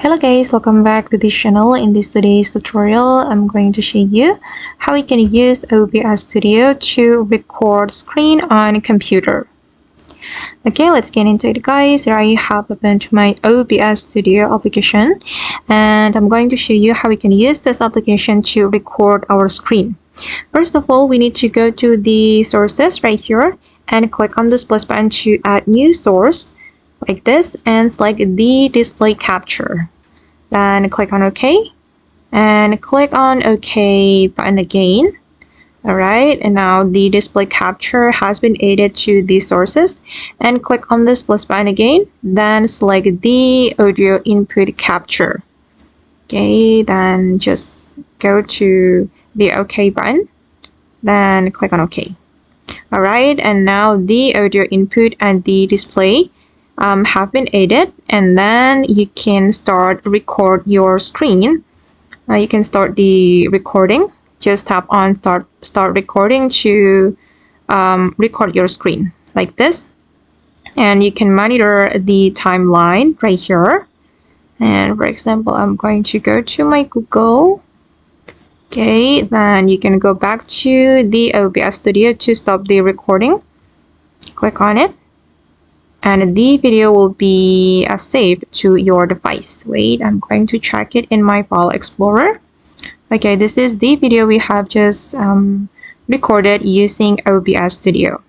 Hello guys, welcome back to this channel. In this today's tutorial, I'm going to show you how we can use OBS Studio to record screen on a computer. Okay, let's get into it guys. Here I have opened my OBS Studio application and I'm going to show you how we can use this application to record our screen. First of all, we need to go to the sources right here and click on this plus button to add new source like this and select the display capture. Then click on OK and click on OK button again. Alright, and now the display capture has been added to the sources and click on this plus button again. Then select the audio input capture. Okay, then just go to the OK button. Then click on OK. Alright, and now the audio input and the display have been added, and then you can start record your screen. You can start the recording. Just tap on start recording to record your screen like this, and you can monitor the timeline right here. And for example, I'm going to go to my Google. Okay, then you can go back to the OBS Studio to stop the recording. Click on it and the video will be saved to your device. Wait, I'm going to check it in my file explorer. Okay, this is the video we have just recorded using OBS Studio.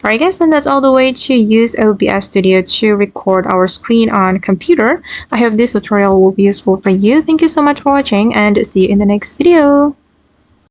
Alright guys, and that's all the way to use OBS Studio to record our screen on computer. I hope this tutorial will be useful for you. Thank you so much for watching and see you in the next video.